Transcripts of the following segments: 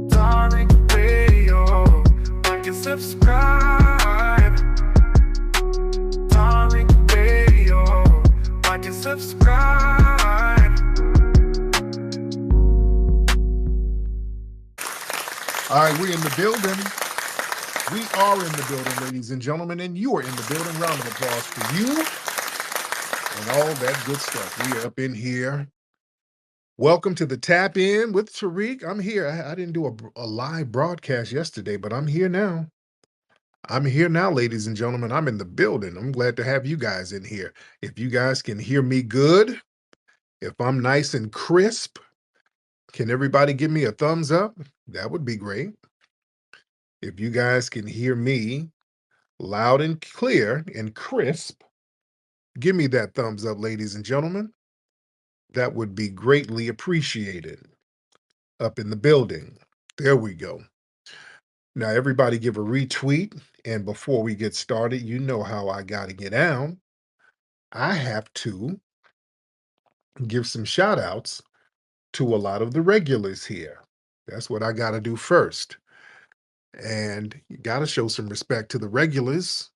Tariq Radio, like and subscribe. Tariq Radio, like and subscribe. All right, we're in the building. We are in the building, ladies and gentlemen, and you are in the building. Round of applause for you and all that good stuff. We are up in here. Welcome to the Tap In with Tariq. I'm here. I didn't do a live broadcast yesterday, but I'm here now. I'm here now, ladies and gentlemen. I'm in the building. I'm glad to have you guys in here. If you guys can hear me good, if I'm nice and crisp, can everybody give me a thumbs up? That would be great. If you guys can hear me loud and clear and crisp, give me that thumbs up, ladies and gentlemen. That would be greatly appreciated. Up in the building. There we go. Now, everybody give a retweet. And before we get started, you know how I got to get down. I have to give some shout outs to a lot of the regulars here. That's what I got to do first. And you got to show some respect to the regulars.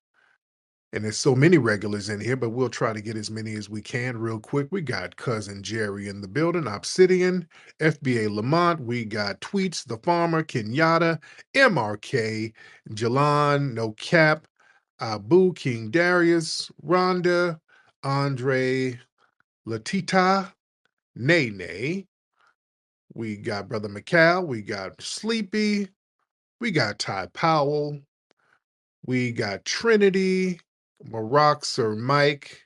And there's so many regulars in here, but we'll try to get as many as we can real quick. We got Cousin Jerry in the building, Obsidian, FBA Lamont. We got Tweets, The Farmer, Kenyatta, MRK, Jalan, No Cap, Abu, King Darius, Rhonda, Andre, Latita, Nene. We got Brother McCall. We got Sleepy. We got Ty Powell. We got Trinity, Maroc Sir Mike,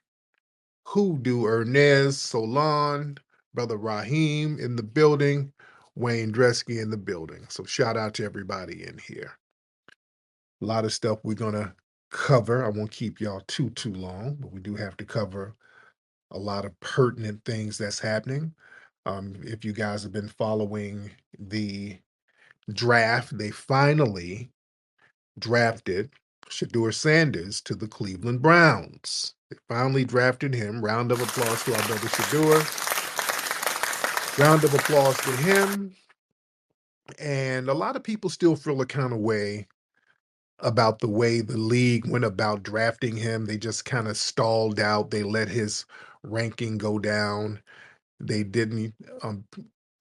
Hoodoo Ernez, Solon, Brother Raheem in the building, Wayne Dresky in the building. So shout out to everybody in here. A lot of stuff we're going to cover. I won't keep y'all too long, but we do have to cover a lot of pertinent things that's happening. If you guys have been following the draft, they finally drafted Shedeur Sanders to the Cleveland Browns. They finally drafted him. Round of applause to our brother Shedeur. Round of applause to him. And a lot of people still feel a kind of way about the way the league went about drafting him. They just kind of stalled out. They let his ranking go down. They didn't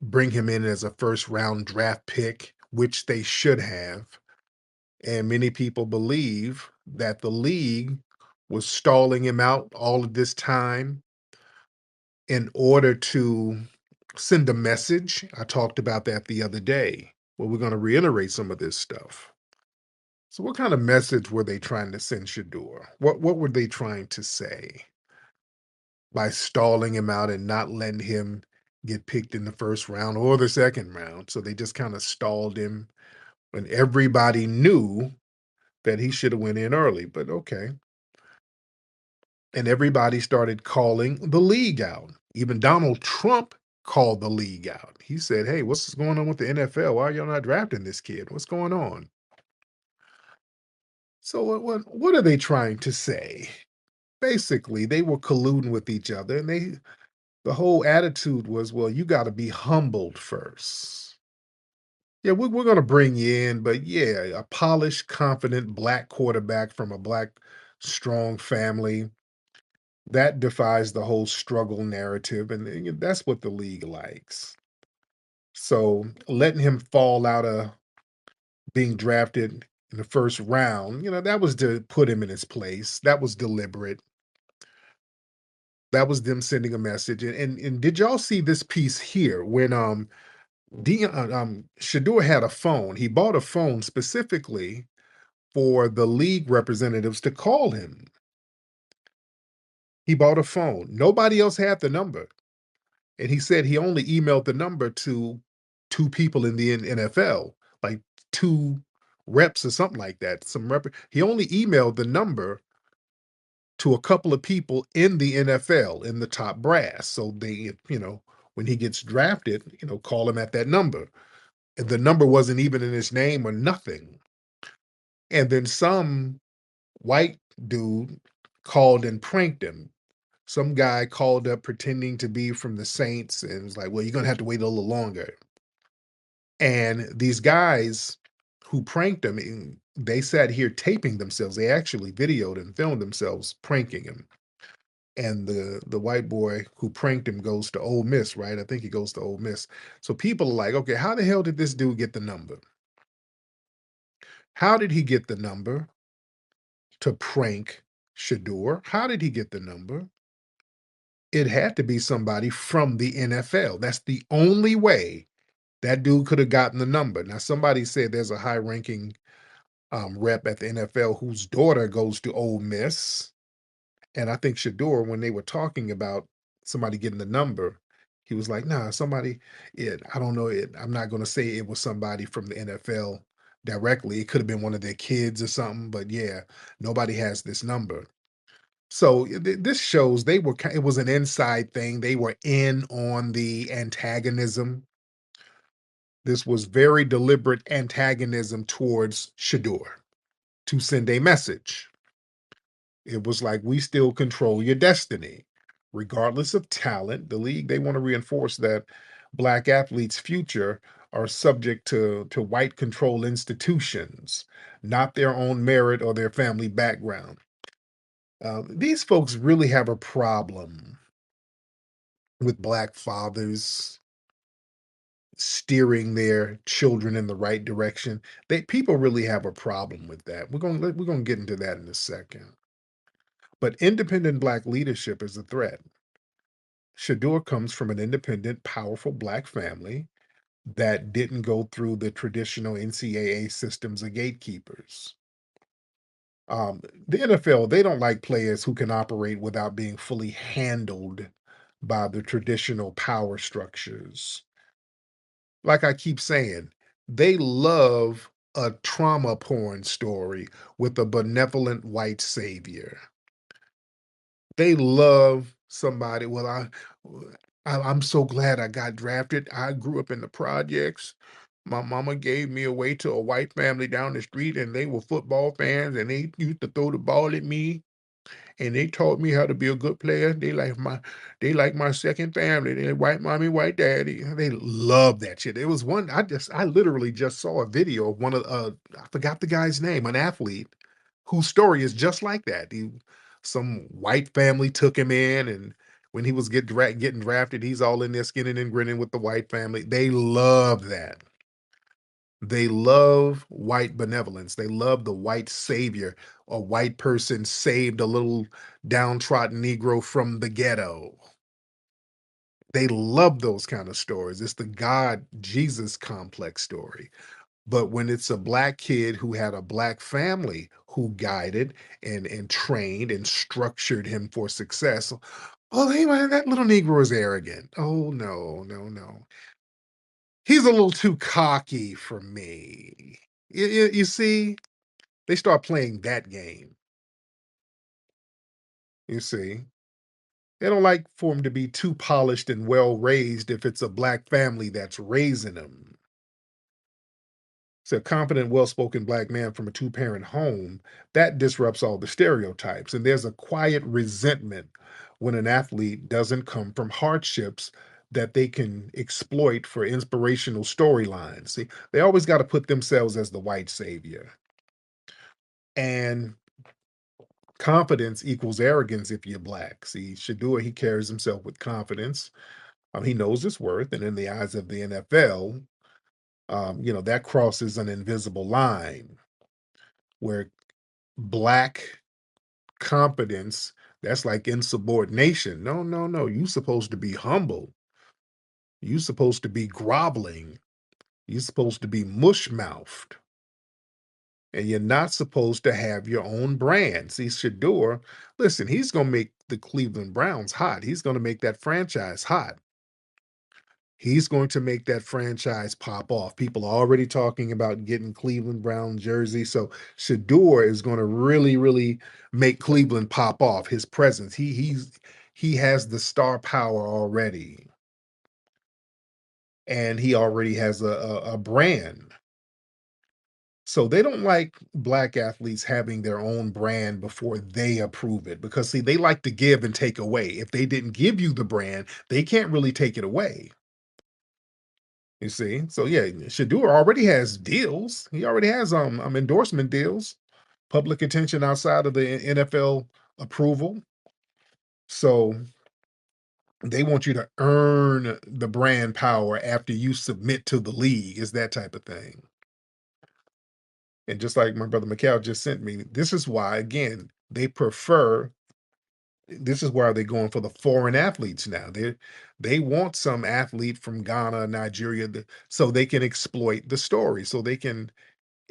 bring him in as a first-round draft pick, which they should have. And many people believe that the league was stalling him out all of this time in order to send a message. I talked about that the other day. Well, we're going to reiterate some of this stuff. So what kind of message were they trying to send Shedeur? What were they trying to say by stalling him out and not letting him get picked in the first round or the second round? So they just kind of stalled him when everybody knew that he should have went in early, but okay. And everybody started calling the league out. Even Donald Trump called the league out. He said, hey, what's going on with the NFL? Why are y'all not drafting this kid? What's going on? So what are they trying to say? Basically, they were colluding with each other, and the whole attitude was, well, you got to be humbled first. Yeah, we're going to bring you in, but yeah, a polished, confident black quarterback from a black, strong family. That defies the whole struggle narrative, and that's what the league likes. So letting him fall out of being drafted in the first round, that was to put him in his place. That was deliberate. That was them sending a message. And did y'all see this piece here when Shedeur had a phone? He bought a phone specifically for the league representatives to call him. He bought a phone. Nobody else had the number. And he said he only emailed the number to two people in the NFL, like two reps or something like that. He only emailed the number to a couple of people in the NFL, in the top brass. So they, when he gets drafted, call him at that number. And the number wasn't even in his name or nothing. And then some white dude called and pranked him. Some guy called up pretending to be from the Saints and was like, "Well, you're gonna have to wait a little longer." And these guys who pranked him, they sat here taping themselves. They actually videoed and filmed themselves pranking him. And the white boy who pranked him goes to Ole Miss, right? I think he goes to Ole Miss. So people are like, okay, how the hell did this dude get the number? How did he get the number to prank Shedeur? How did he get the number? It had to be somebody from the NFL. That's the only way that dude could have gotten the number. Now, somebody said there's a high-ranking rep at the NFL whose daughter goes to Ole Miss. And I think Shedeur, when they were talking about somebody getting the number, he was like, "Nah, somebody, I don't know it. I'm not going to say it was somebody from the NFL directly. It could have been one of their kids or something, but yeah, nobody has this number." So this shows it was an inside thing. They were in on the antagonism. This was very deliberate antagonism towards Shedeur to send a message. It was like, we still control your destiny. Regardless of talent, the league, they want to reinforce that black athletes' future are subject to white control institutions, not their own merit or their family background. These folks really have a problem with black fathers steering their children in the right direction. People really have a problem with that. We're gonna get into that in a second. But independent black leadership is a threat. Shedeur comes from an independent, powerful black family that didn't go through the traditional NCAA systems of gatekeepers. The NFL, they don't like players who can operate without being fully handled by the traditional power structures. Like I keep saying, they love a trauma porn story with a benevolent white savior. They love somebody. Well, I'm so glad I got drafted. I grew up in the projects. My mama gave me away to a white family down the street, and they were football fans, and they used to throw the ball at me, and they taught me how to be a good player. They like my second family. They white mommy, white daddy. They love that shit. It was one I literally just saw a video of one of I forgot the guy's name, an athlete whose story is just like that. Some white family took him in, and when he was getting drafted, he's all in there skinning and grinning with the white family. They love that. They love white benevolence. They love the white savior. A white person saved a little downtrodden Negro from the ghetto. They love those kind of stories. It's the God Jesus complex story. But when it's a black kid who had a black family who guided and trained and structured him for success, oh, hey man, that little Negro is arrogant. Oh no, no, no. He's a little too cocky for me. You see, they start playing that game. You see, they don't like for him to be too polished and well raised if it's a black family that's raising him. So a confident, well-spoken black man from a two-parent home, that disrupts all the stereotypes. And there's a quiet resentment when an athlete doesn't come from hardships that they can exploit for inspirational storylines. See, they always got to put themselves as the white savior. And confidence equals arrogance if you're black. See, Shedeur, he carries himself with confidence. He knows his worth. And in the eyes of the NFL, that crosses an invisible line where black competence, that's like insubordination. No, no, no. You supposed to be humble. You supposed to be groveling. You supposed to be mush mouthed. And you're not supposed to have your own brand. See, Shedeur, listen, he's gonna make the Cleveland Browns hot. He's gonna make that franchise hot. He's going to make that franchise pop off. People are already talking about getting Cleveland Brown jersey. So Shedeur is going to really, really make Cleveland pop off. His presence. He has the star power already. And he already has a brand. So they don't like black athletes having their own brand before they approve it because see, they like to give and take away. If they didn't give you the brand, they can't really take it away. You see? So yeah, Shedeur already has deals. He already has endorsement deals, public attention outside of the NFL approval. So they want you to earn the brand power after you submit to the league, is that type of thing. And just like my brother Mikhail just sent me, this is why, again, they prefer this is why they're going for the foreign athletes now. They want some athlete from Ghana, Nigeria, so they can exploit the story, so they can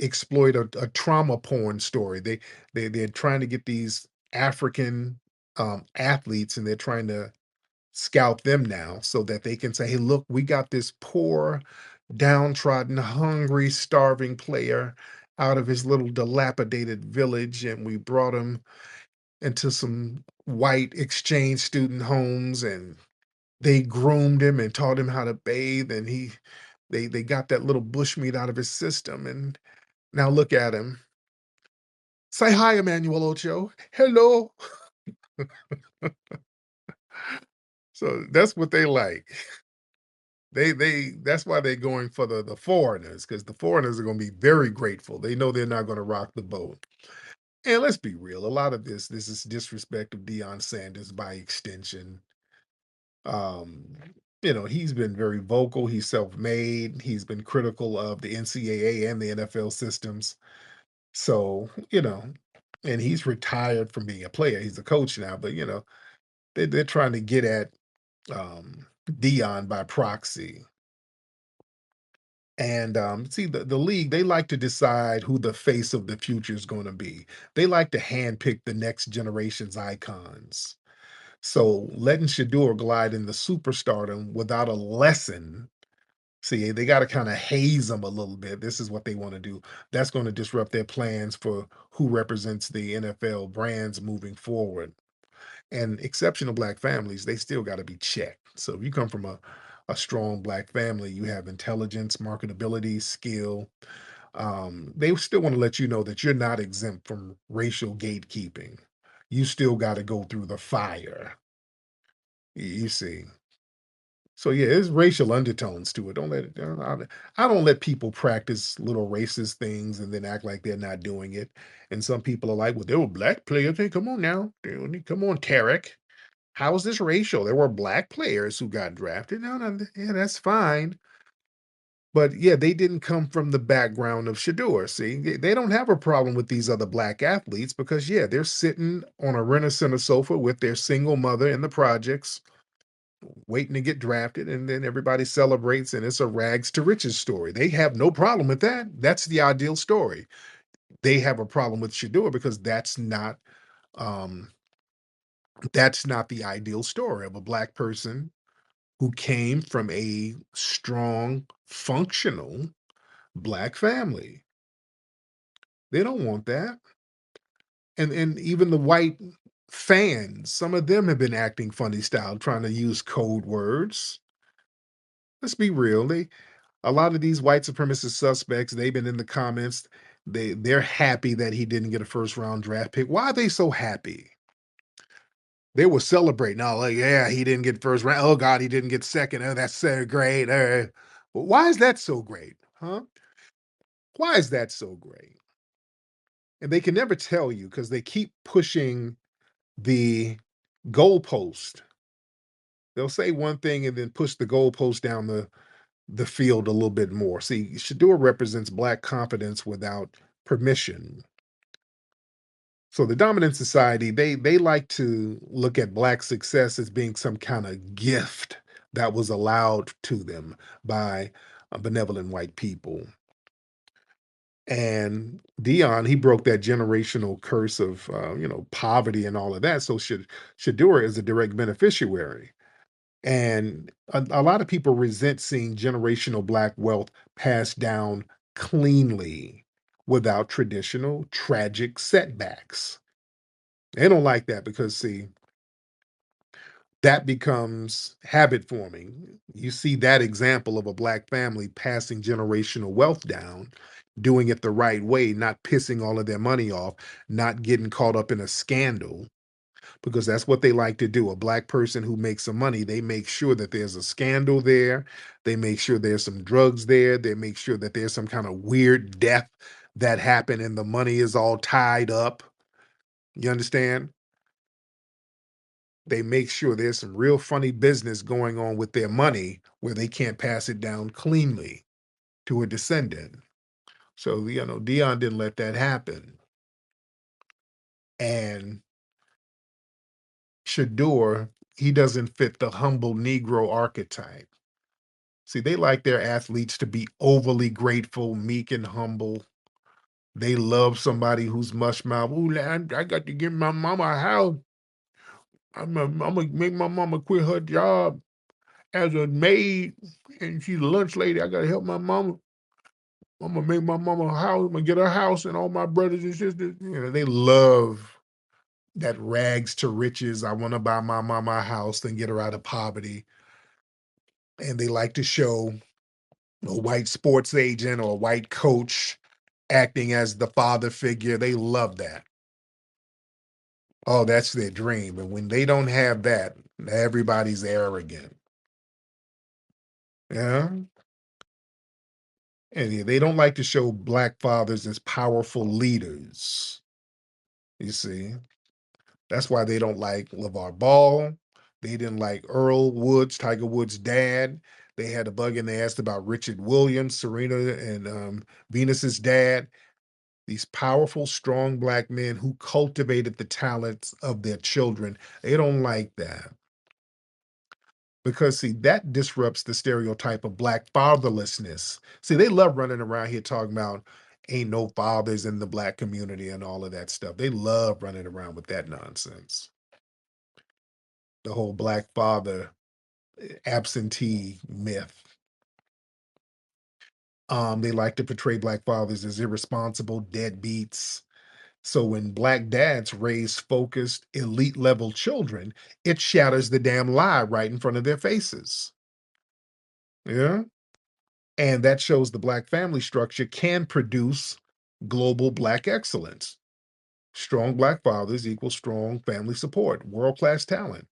exploit a trauma porn story. They're trying to get these African athletes, and they're trying to scout them now so that they can say, "Hey, look, we got this poor, downtrodden, hungry, starving player out of his little dilapidated village, and we brought him into some white exchange student homes, and they groomed him and taught him how to bathe, and they got that little bushmeat out of his system, and now look at him. Say hi, Emmanuel Ocho. Hello." So that's what they like. They that's why they're going for the foreigners, because the foreigners are going to be very grateful. They know they're not going to rock the boat. And let's be real, a lot of this is disrespect of Deion Sanders by extension. Um, he's been very vocal, he's self-made, he's been critical of the NCAA and the NFL systems. So, and he's retired from being a player. He's a coach now, but they're trying to get at Dion by proxy. And see, the league, they like to decide who the face of the future is going to be. They like to handpick the next generation's icons. So letting Shedeur glide into superstardom without a lesson, see, they got to kind of haze them a little bit. This is what they want to do. That's going to disrupt their plans for who represents the NFL brands moving forward. And exceptional black families, they still got to be checked. So if you come from a strong black family, you have intelligence, marketability, skill. They still want to let you know that you're not exempt from racial gatekeeping. You still got to go through the fire. You see. So yeah, there's racial undertones to it. Don't let it. I don't let people practice little racist things and then act like they're not doing it. And some people are like, "Well, there were black players. Hey, come on now, come on, Tariq. How is this racial? There were black players who got drafted. No, no, yeah, that's fine. But yeah, they didn't come from the background of Shedeur. See, they don't have a problem with these other black athletes because yeah, they're sitting on a rent-a-center sofa with their single mother in the projects, waiting to get drafted, and then everybody celebrates, and it's a rags to riches story. They have no problem with that. That's the ideal story. They have a problem with Shedeur because um, that's not the ideal story of a black person who came from a strong, functional black family. They don't want that. And even the white fans, some of them have been acting funny style, trying to use code words. Let's be real. A lot of these white supremacist suspects, they've been in the comments. They're happy that he didn't get a first round draft pick. Why are they so happy? They were celebrating. Oh, like, yeah, he didn't get first round. Oh God, he didn't get second. Oh, that's so great. Why is that so great? Huh? Why is that so great? And they can never tell you because they keep pushing the goalpost. They'll say one thing and then push the goalpost down the field a little bit more. See, Shador represents black confidence without permission. So the dominant society, they like to look at black success as being some kind of gift that was allowed to them by benevolent white people. And Dion, he broke that generational curse of poverty and all of that. So Shadura is a direct beneficiary. And a lot of people resent seeing generational black wealth passed down cleanly without traditional tragic setbacks. They don't like that because see, that becomes habit forming. You see that example of a black family passing generational wealth down, doing it the right way, not pissing all of their money off, not getting caught up in a scandal, because that's what they like to do. A black person who makes some money, they make sure that there's a scandal there. They make sure there's some drugs there. They make sure that there's some kind of weird death that happened and the money is all tied up. You understand? They make sure there's some real funny business going on with their money where they can't pass it down cleanly to a descendant. So, Dion didn't let that happen. And Shedeur, he doesn't fit the humble Negro archetype. See, they like their athletes to be overly grateful, meek, and humble. They love somebody who's mush mouth. Ooh, I got to give my mama a house. I'm gonna make my mama quit her job as a maid, and she's a lunch lady. I gotta help my mama. I'm gonna make my mama a house. I'm gonna get her house and all my brothers and sisters. They love that rags to riches. I want to buy my mama a house, then get her out of poverty. And they like to show a white sports agent or a white coach acting as the father figure. They love that. Oh, that's their dream. And when they don't have that, everybody's arrogant. Yeah. And yeah, they don't like to show black fathers as powerful leaders. You see, that's why they don't like LeVar Ball. They didn't like Earl Woods, Tiger Woods' dad. They had a bug and they asked about Richard Williams, Serena and Venus's dad. These powerful, strong black men who cultivated the talents of their children. They don't like that because, see, that disrupts the stereotype of black fatherlessness. See, they love running around here talking about ain't no fathers in the black community and all of that stuff. They love running around with that nonsense. The whole black father absentee myth. They like to portray black fathers as irresponsible deadbeats. So when black dads raise focused, elite level children, it shatters the damn lie right in front of their faces. Yeah. And that shows the black family structure can produce global black excellence. Strong black fathers equal strong family support, world class talent.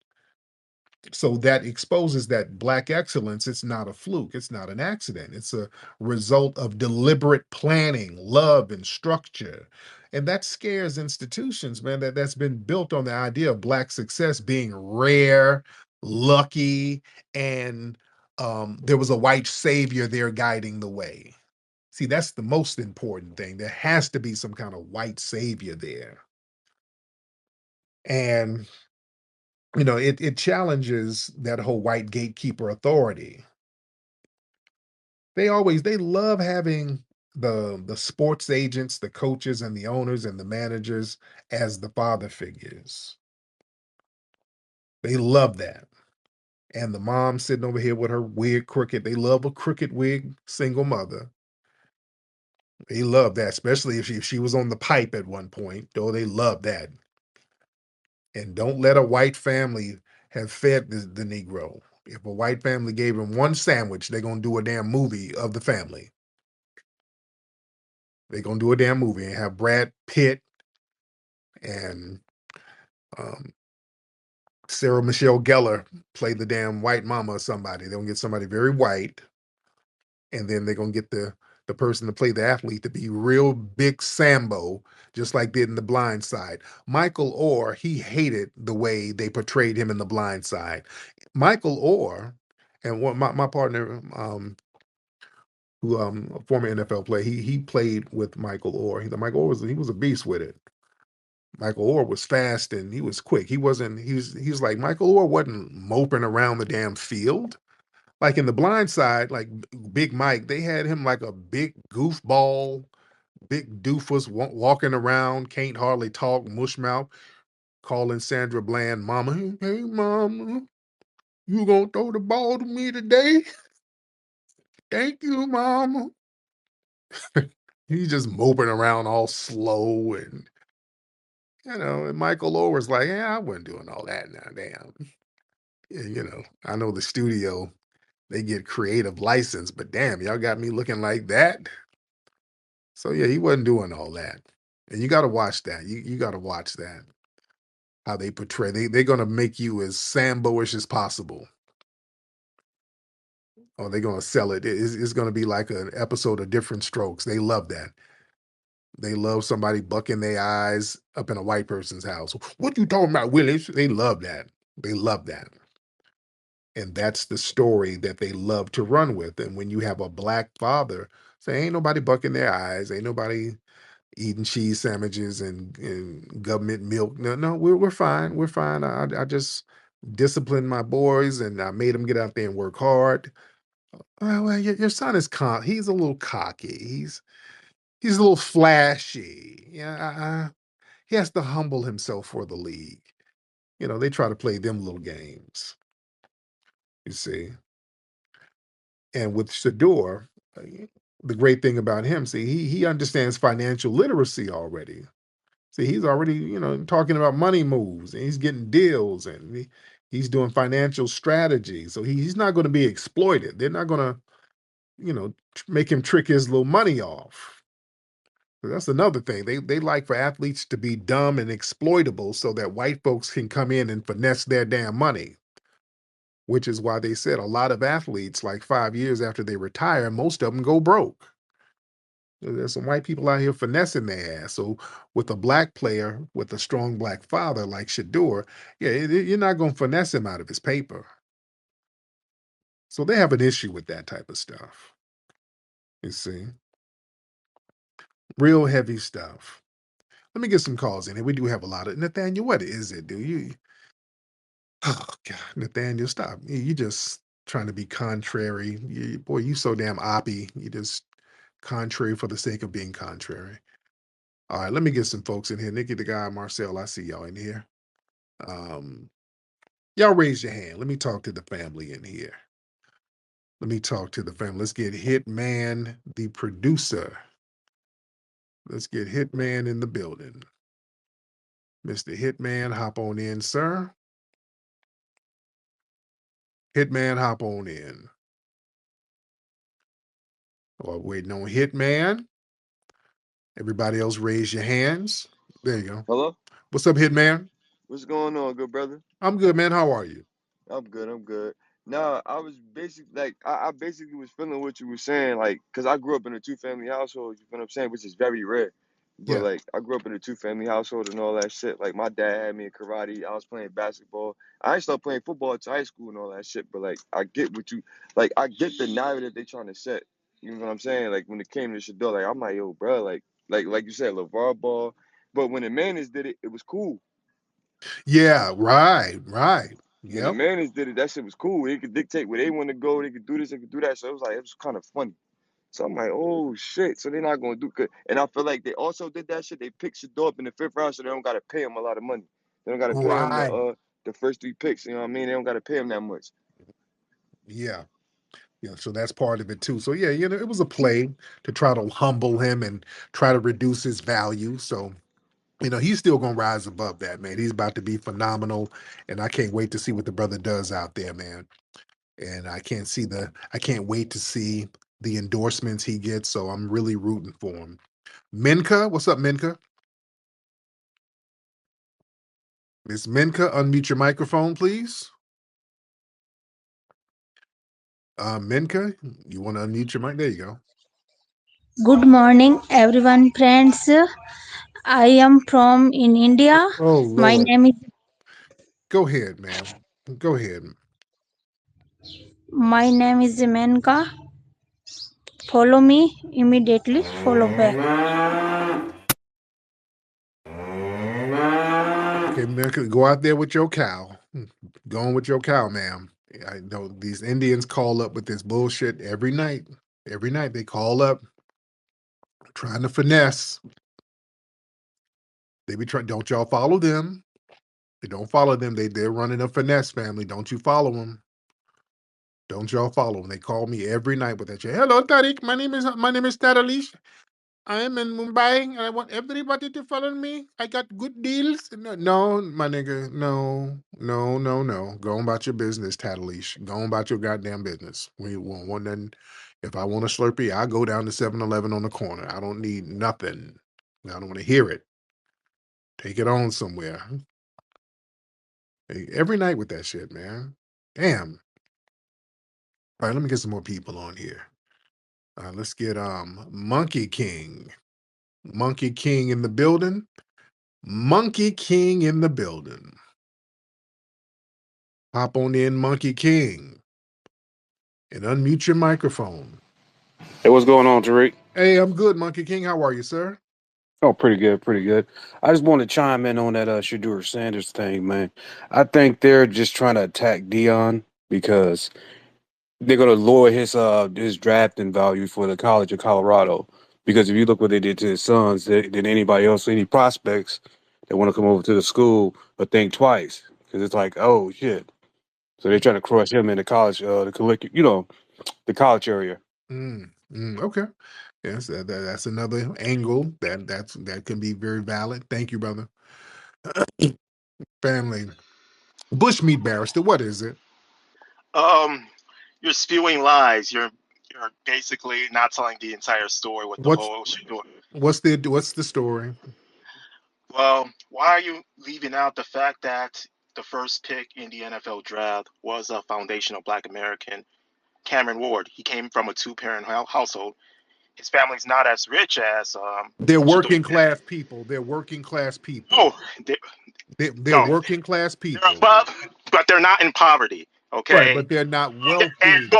So that exposes that black excellence, it's not a fluke, it's not an accident, it's a result of deliberate planning, love, and structure. And that scares institutions, man, that's been built on the idea of black success being rare, lucky, and there was a white savior there guiding the way. See, that's the most important thing. There has to be some kind of white savior there. And it challenges that whole white gatekeeper authority. They love having the sports agents, the coaches, and the owners and the managers as the father figures. They love that. And the mom sitting over here with her wig crooked. They love a crooked wig single mother. They love that, especially if she was on the pipe at one point. Oh, they love that. And don't let a white family have fed the Negro. If a white family gave him one sandwich, they're gonna do a damn movie of the family. They're gonna do a damn movie and have Brad Pitt and um, Sarah Michelle Gellar play the damn white mama or somebody. They're gonna get somebody very white, and then they're gonna get the person to play the athlete to be real big Sambo, just like did in The Blind Side. Michael Orr, he hated the way they portrayed him in The Blind Side. Michael Orr, and what my partner, who a former NFL player, he played with Michael Orr. Michael Orr was a beast with it. Michael Orr was fast and he was quick. He was like Michael Orr wasn't moping around the damn field. Like in The Blind Side, like Big Mike, they had him like a big goofball, big doofus walking around, can't hardly talk, mush mouth, calling Sandra Bland mama. Hey mama, you gonna throw the ball to me today? Thank you, mama. He's just moping around all slow and Michael Orr was like, yeah, I wasn't doing all that now, damn. I know the studio, they get creative license, but damn, y'all got me looking like that. So yeah, he wasn't doing all that. And you got to watch that. You got to watch that. How they portray. They're gonna make you as Sambo-ish as possible. Or they're gonna sell it. It's gonna be like an episode of Different Strokes. They love that. They love somebody bucking their eyes up in a white person's house. What you talking about, Willis? They love that. They love that. And that's the story that they love to run with. And when you have a black father say, ain't nobody bucking their eyes, ain't nobody eating cheese sandwiches and government milk. No, no, we're fine. We're fine. I just disciplined my boys and I made them get out there and work hard. Well, your son is he's a little cocky. He's a little flashy. Yeah, he has to humble himself for the league. They try to play them little games. You see, and with Shedeur, the great thing about him, see, he understands financial literacy already. See, he's already, talking about money moves and he's getting deals and he's doing financial strategy. So he's not going to be exploited. They're not going to, make him trick his little money off. So that's another thing. They like for athletes to be dumb and exploitable so that white folks can come in and finesse their damn money, which is why they said a lot of athletes, like 5 years after they retire, most of them go broke. There's some white people out here finessing their ass. So with a black player with a strong black father like Shedeur, yeah, you're not going to finesse him out of his paper. So they have an issue with that type of stuff. You see, real heavy stuff. Let me get some calls in here. We do have a lot of Nathaniel. What is it, dude? Oh God, Nathaniel, stop. You just trying to be contrary. Boy, you so damn oppy. You just contrary for the sake of being contrary. All right, let me get some folks in here. Nikki, the guy, Marcel, I see y'all in here. Um, y'all raise your hand. Let me talk to the family in here. Let me talk to the family. Let's get Hitman, the producer. Let's get Hitman in the building. Mr. Hitman, hop on in, sir. Hitman, hop on in. Or waiting on Hitman. Everybody else, raise your hands. There you go. Hello? What's up, Hitman? What's going on, good brother? I'm good, man. How are you? I'm good, I'm good. Nah, I was basically like I basically was feeling what you were saying, like, cause I grew up in a two-family household, you know what I'm saying, which is very rare. But Yeah. like I grew up in a two-family household and all that shit. Like my dad had me in karate, I was playing basketball. I ain't started playing football until high school and all that shit, but like I get what you like I get the narrative they trying to set. You know what I'm saying? Like when it came to Shedeur, like I'm like, yo, bro, like you said, LeVar Ball. But when the Manners did it, it was cool. Yeah, right, right. When the Yep. Manners did it, that shit was cool. They could dictate where they want to go. They could do this. They could do that. So it was kind of funny. So I'm like, oh shit. So they're not gonna do good. And I feel like they also did that shit. They picked Shedeur up in the fifth round, so they don't gotta pay him a lot of money. They don't gotta pay him Right. the first three picks. You know what I mean? They don't gotta pay him that much. Yeah. Yeah. So that's part of it too. So yeah, it was a play to try to humble him and try to reduce his value. So, he's still gonna rise above that, man. He's about to be phenomenal. And I can't wait to see what the brother does out there, man. And I can't wait to see the endorsements he gets. So I'm really rooting for him. Minka, what's up, Minka? Miss Minka, unmute your microphone, please. Minka, you want to unmute your mic? There you go. Good morning, everyone, friends. I am from in India. Oh My Lord. name is Go ahead, ma'am. Go ahead. Menka. Follow me immediately. Follow back. Okay, Minka, go out there with your cow. Go on with your cow, ma'am. I know these Indians call up with this bullshit every night. Every night they call up trying to finesse. They be trying. Don't y'all follow them? They don't follow them. They're running a finesse family. Don't you follow them? Don't y'all follow them? They call me every night with that shit. Hello, Tariq. My name is Tariq. I am in Mumbai and I want everybody to follow me. I got good deals. No, no, my nigga, no, no, no, no. Go on about your business, Tattleish. Go on about your goddamn business. We won't want nothing. If I want a Slurpee, I go down to 7-Eleven on the corner. I don't need nothing. I don't want to hear it. Take it on somewhere. Hey, every night with that shit, man. Damn. All right, let me get some more people on here. Let's get Monkey King. Monkey King in the building. Monkey King in the building. Hop on in, Monkey King, and unmute your microphone. Hey, what's going on, Tariq? Hey, I'm good, Monkey King. How are you, sir? Oh, pretty good, pretty good. I just want to chime in on that Shedeur Sanders thing, man. I think they're just trying to attack Dion because they're gonna lower his drafting value for the College of Colorado. Because if you look what they did to his sons, then anybody else, any prospects that want to come over to the school, will think twice because it's like, oh shit. So they're trying to crush him in the college, the college area. Okay. Yes, that's another angle that can be very valid. Thank you, brother. Family. Bushmeat barrister, what is it? Um, you're spewing lies. You're basically not telling the entire story with the What's whole Shedeur. what's the story? Well, why are you leaving out the fact that the first pick in the NFL draft was a foundational Black American, Cameron Ward? He came from a two-parent household. His family's not as rich as They're Shedeur. working class people. They're working class people. No, they, They're no, working class they're people. above, but they're not in poverty. Right, Okay, but they're not and wealthy.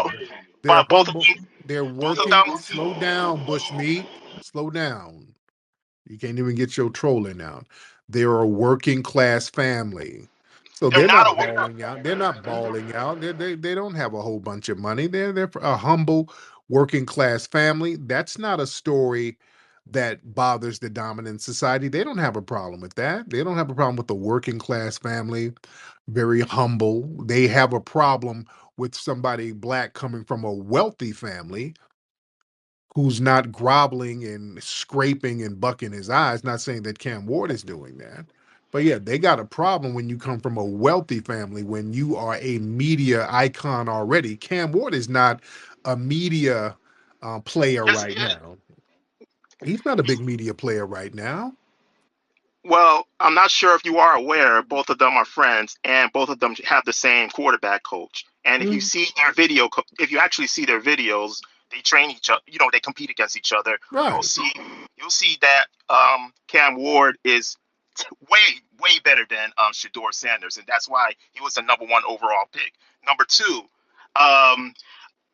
They're but humble. They're both of working. them, Slow down, Bushmeat. Slow down. You can't even get your trolling out. They're a working class family. So they're they're not not a. balling out. They're not balling out. They don't have a whole bunch of money. They're a humble working class family. That's not a story that bothers the dominant society. They don't have a problem with that. They don't have a problem with the working class family, very humble. They have a problem with somebody black coming from a wealthy family who's not groveling and scraping and bucking his eyes. Not saying that Cam Ward is doing that. But yeah, they got a problem when you come from a wealthy family, when you are a media icon already. Cam Ward is not a media player Yes, right now. He's not a big media player right now. well, I'm not sure if you are aware, both of them are friends, and both of them have the same quarterback coach. And if you Mm, see their if you actually see their videos, they train each other. They compete against each other. You'll right. see, you'll see that Cam Ward is way better than Shedeur Sanders, and that's why he was the number 1 overall pick. Number two,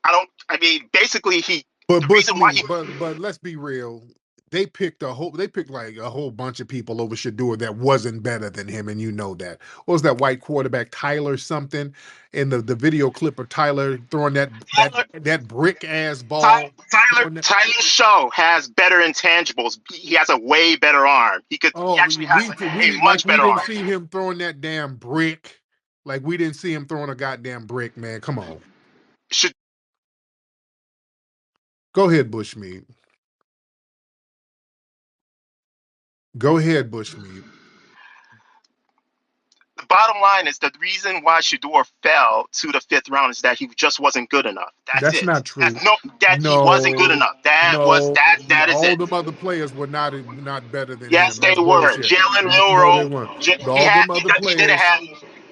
I don't. I mean, basically, But the reason why he Bushmeat, but let's be real. They picked like a whole bunch of people over Shador that wasn't better than him, and you know that. What was that white quarterback, Tyler something, in the video clip of Tyler throwing Tyler that brick ass ball? Throwing that, Tyler Show has better intangibles. He has a way better arm. He oh, actually has we a like much we better didn't arm. see him throwing that damn brick. Like we didn't see him throwing a goddamn brick, man. Come on. Should Go ahead, Bushmeat. Go ahead, Bushmeat. The bottom line is the reason why Shador fell to the 5th round is that he just wasn't good enough. That's That's it. not true. That he wasn't good No, enough. That was no. that is All it. them other players were not better than Yes, him. they That's were. bullshit. Jalen No, they Milroe. weren't. He All had them other he didn't players. have.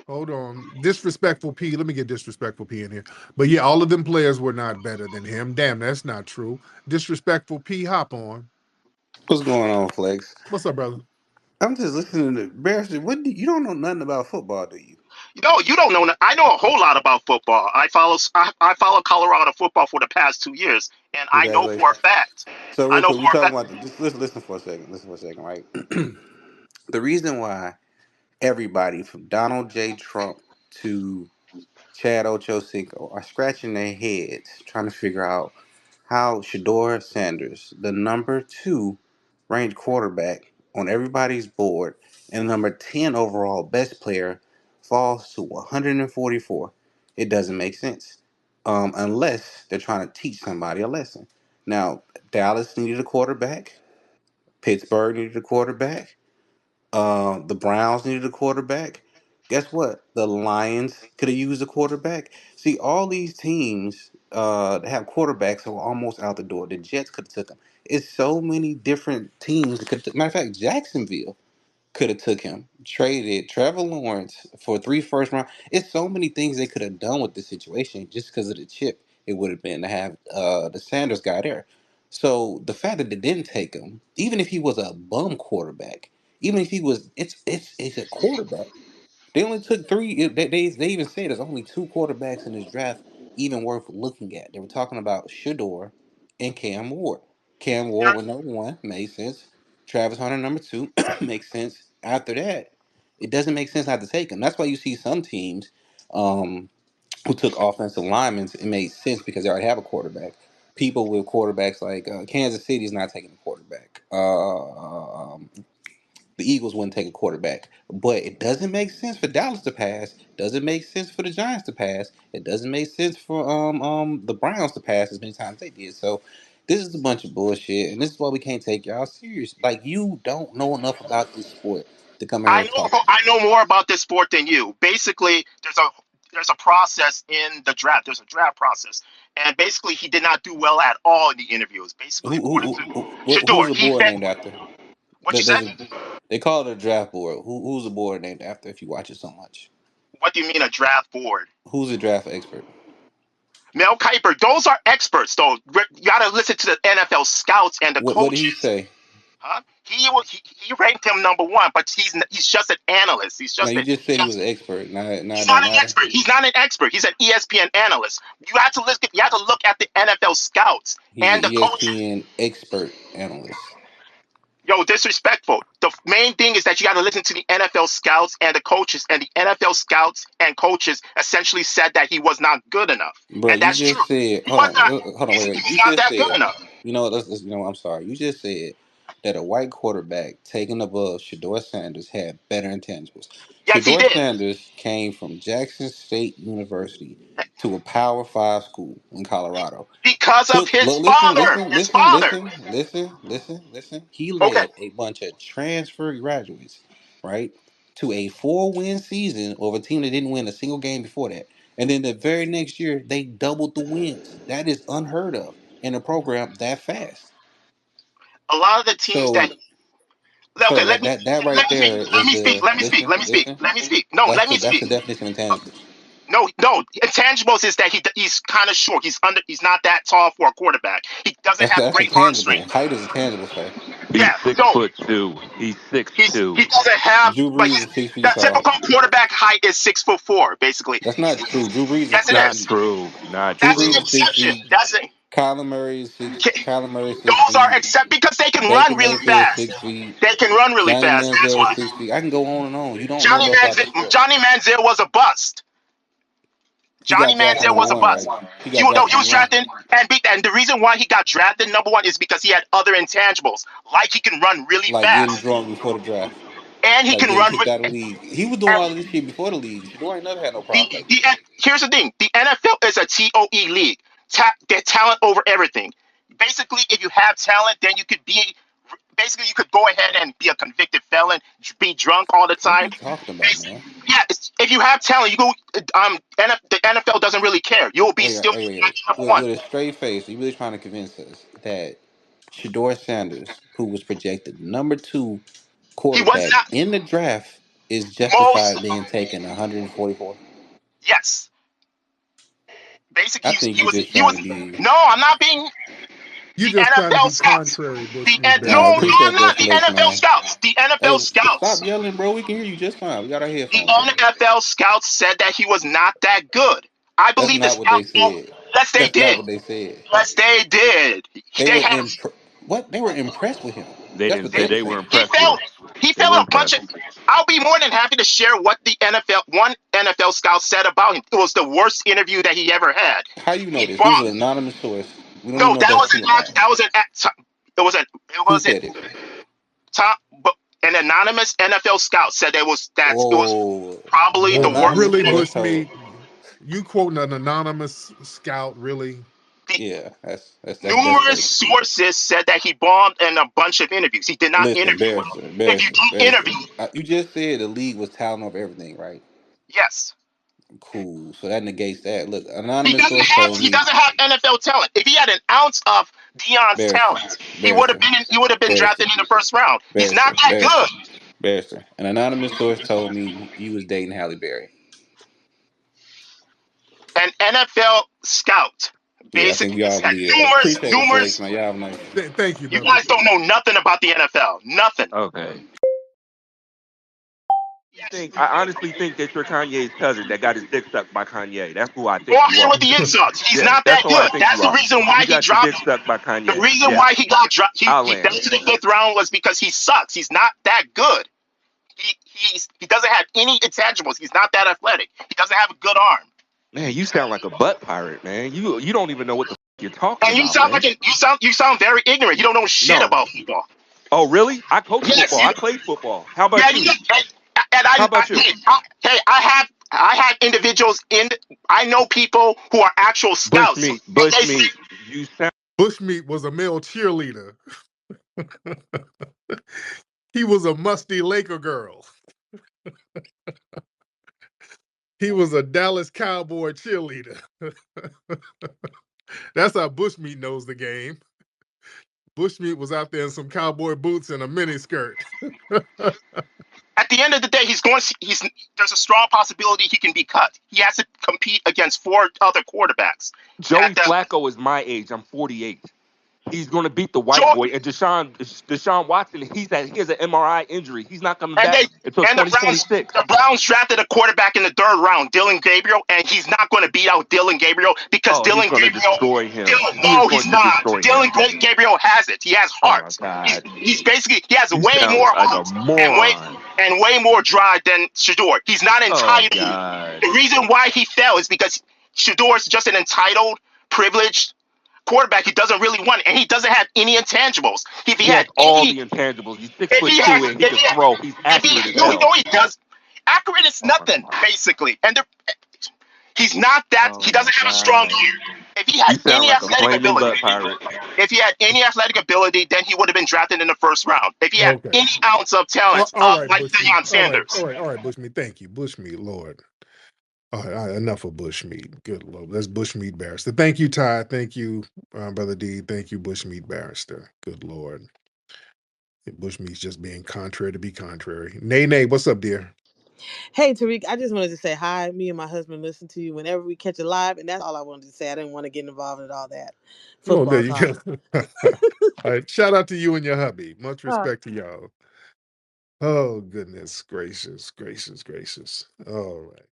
Hold on. Disrespectful P. Let me get disrespectful P in here. But yeah, all of them players were not better than him. Damn, that's not true. Disrespectful P. Hop on. What's going on, Flex? What's up, brother? I'm just listening to Barrister. You don't know nothing about football, do you? You don't know. I know a whole lot about football. I follow Colorado football for the past 2 years, and I know for a Congratulations. fact. So I real know quick, we for a talking fact. about just listen for a second. Listen for a second, right? The reason why everybody from Donald J. Trump to Chad Ochocinco are scratching their heads trying to figure out how Shedeur Sanders, the number 2 ranked quarterback on everybody's board and number 10 overall best player, falls to 144. It doesn't make sense unless they're trying to teach somebody a lesson. Now, Dallas needed a quarterback. Pittsburgh needed a quarterback. The Browns needed a quarterback. Guess what? The Lions could have used a quarterback. See, all these teams that have quarterbacks are almost out the door. The Jets could have took them. It's so many different teams that could. Matter of fact, Jacksonville could have took him, traded Trevor Lawrence for 3 first round. It's so many things they could have done with the situation just because of the chip it would have been to have the Sanders guy there. So the fact that they didn't take him, even if he was a bum quarterback, even if he was, it's a quarterback. They only took three. They even said there's only 2 quarterbacks in this draft even worth looking at. They were talking about Shedeur and Cam Ward. Cam Ward was #1, made sense. Travis Hunter #2 makes sense. After that, it doesn't make sense not to take him. That's why you see some teams who took offensive linemen. It made sense because they already have a quarterback. People with quarterbacks like Kansas City is not taking a quarterback. The Eagles wouldn't take a quarterback. But it doesn't make sense for Dallas to pass. Doesn't make sense for the Giants to pass. It doesn't make sense for the Browns to pass as many times they did. So this is a bunch of bullshit, and this is why we can't take y'all serious. Like, you don't know enough about this sport to come in here talking. I know more about this sport than you. Basically, there's a process in the draft. There's a draft process, and basically, he did not do well at all in the interviews. Basically, according to Who's Shedeur, the he board bet. named after? What you said? They call it a draft board. Who's the board named after if you watch it so much? What do you mean a draft board? Who's a draft expert? Mel Kiper, those are experts, though. You got to listen to the NFL scouts and the What did he coaches. say? Huh? He ranked him #1, but he's just an analyst. No, you just said he was an expert. He's Not not don't an matter. expert. He's not an expert. He's an ESPN analyst. You have to look at the NFL scouts He's an and the coaches. ESPN expert analyst. Yo, disrespectful. The main thing is that you got to listen to the NFL scouts and the coaches, and the NFL scouts and coaches essentially said that he was not good enough, Bro, and you that's true. just said, He was not. wait. He's You not just that good said, enough. I'm sorry. You just said that a white quarterback taken above Shedeur Sanders had better intangibles. Yes, he Shedeur did. Sanders came from Jackson State University to a Power 5 school in Colorado. Because of his father. His father. Listen. He Okay. led a bunch of transfer graduates, right, to a 4-win season of a team that didn't win a single game before that. And then the very next year, they doubled the wins. That is unheard of in a program that fast. A lot of the teams that. So, Okay, that that right there let is me speak. the Let me speak. listen, Let me speak. listen. Let me speak. No, let me That's the speak. definition of intangibles. No. Intangibles is that he's kind of short. He's not that tall for a quarterback. He doesn't have That's a great arm tangible. strength. Height is a tangible, sir. He's Yeah. six No, foot two. He's he 6'2". doesn't have. Drew But Brees is 6 feet the tall. typical quarterback height is 6'4", basically. That's not true. Drew Brees is Yes, it 6 Not is. feet. true. Not Drew That's true. the Brees is six exception. feet. That's it. Kyler Murray is six. Kyler Murray is 6 Those are feet. except because they can Baker run really Mayfield is fast. 6 feet. They can run really Johnny fast. That's Manziel is why 6 feet. I can go on and on. You don't know enough about the sport. Johnny Manziel was a bust. He Johnny got drafted Manziel was a #1, bust. right? He got No, he drafted was #1. drafted, and the reason why he got drafted #1 is because he had other intangibles, like he can run really Like getting fast, drunk before the draft. and he Like can getting run. kicked out of the league. He was doing And all of this shit before the league. Shedeur ain't never had no the, problems like this. here's the thing: the NFL is a TOE league. They're talent over everything. Basically, if you have talent, then you could be. Basically, you could go ahead and be a convicted felon, be drunk all the What are time. you talking about, man? Yeah, if you have talent, you go. The NFL doesn't really care. You will be still be Wait. #1. With a straight face, are you really trying to convince us that Shedeur Sanders, who was projected #2 He was quarterback not in the draft, is most. justified being taken 144? Yes, basically I think he you're was. just He trying was. to be. No, I'm not being. You The just trying to NFL be scouts. contrary, Bushmeat No, I Baptist. appreciate I'm the not. The explanation, NFL man. scouts. The Hey, NFL stop scouts. yelling, bro. We can hear you just fine. We got our The headphones in. NFL scouts said that he was not that good. I That's believe the not what they scouts. No, said. yes, they That's not did. what they said. Yes, they did. They They were had. what? They were impressed with him. They That's didn't what say they were they were saying. He impressed with fell. him. He They fell were a bunch impressed. of. I'll be more than happy to share what the one NFL scout said about him. It was the worst interview that he ever had. How you know He this? This is bombed. an anonymous source. We don't even No, know if that that's was true or an. not. That was an. It was an. It Who was an said it? top. But an anonymous NFL scout said it was Oh, probably the worst. Really, anonymous source Bushmeat? told. You quoting an anonymous scout? Really? Yeah, that's Numerous crazy. sources said that he bombed in a bunch of interviews. He did not Listen, interview well. Barrister, If you Barrister, don't Barrister. interview, You just said the league was touting off everything, right? yes. Cool. So that negates that. Look, He anonymous doesn't source have told he me, doesn't have NFL talent. If he had an ounce of Dion's Barrister, talent, Barrister, he would have been Barrister, drafted in the first round. He's not Barrister, that Barrister, good. Barrister. An anonymous source told me you was dating Halle Berry. An NFL scout Yeah, I think we basically all said believe it. Appreciate it, Felix, numerous. man. Y'all have a nice one. Thank you, You brother. guys don't know nothing about the NFL. Nothing. Okay. Yes. I honestly think that you're Kanye's cousin that got his dick sucked by Kanye. That's who I Go think you ahead are. with the insults. He's Yeah, not that's that who I good. think That's you the are. reason why You he got your dropped. dick sucked by The Kanye. reason Yeah, why he got dropped, he I'll fell land. to the fifth round was because he sucks. He's not that good. He doesn't have any intangibles. He's not that athletic. He doesn't have a good arm. Man, you sound like a butt pirate, man. You don't even know what the you're talking And you about, sound man. like you sound very ignorant. You don't know shit No. about football. Oh, really? I coach Yes, football. I played football. How yeah, about you? and How about you? hey, I have individuals I know people who are actual scouts. Bushmeat. You sound. Bushmeat was a male cheerleader. He was a musty Laker girl. He was a Dallas Cowboy cheerleader. That's how Bushmeat knows the game. Bushmeat was out there in some cowboy boots and a mini skirt. At the end of the day, there's a strong possibility he can be cut. He has to compete against 4 other quarterbacks. Joey Flacco is my age. I'm 48. He's going to beat the white boy. And Deshaun Watson, he has an MRI injury. He's not coming back until 2026. The Browns drafted a quarterback in the 3rd round, Dylan Gabriel, and he's not going to beat out Dylan Gabriel because Dylan he's going to destroy him. No, he's not. Dylan Gabriel has it. He has heart. Oh, he's basically he has way more heart and way more drive than Shedeur. He's not entitled. The reason why he fell is because Shedeur is just an entitled, privileged quarterback. He doesn't really want it, and he doesn't have any intangibles. He has all the intangibles. He's 6'2" and he can throw. He's accurate as hell. No, he does. Accurate is nothing, basically. And he's not that. He doesn't have a strong ear. If he had any athletic ability, then he would have been drafted in the 1st round. If he had any ounce of talent, like Deion Sanders. All right, Bushmeat. Thank you, Bushmeat. Lord. All right, enough of Bushmeat. Good Lord. That's Bushmeat Barrister. Thank you, Ty. Thank you, Brother D. Thank you, Bushmeat Barrister. Good Lord. Bushmeat's just being contrary to be contrary. Nay, what's up, dear? Hey, Tariq, I just wanted to say hi. Me and my husband listen to you whenever we catch it live, and that's all I wanted to say. I didn't want to get involved in all that football there you talk. go. All right, shout out to you and your hubby. Much respect to y'all. Oh, goodness gracious. All right.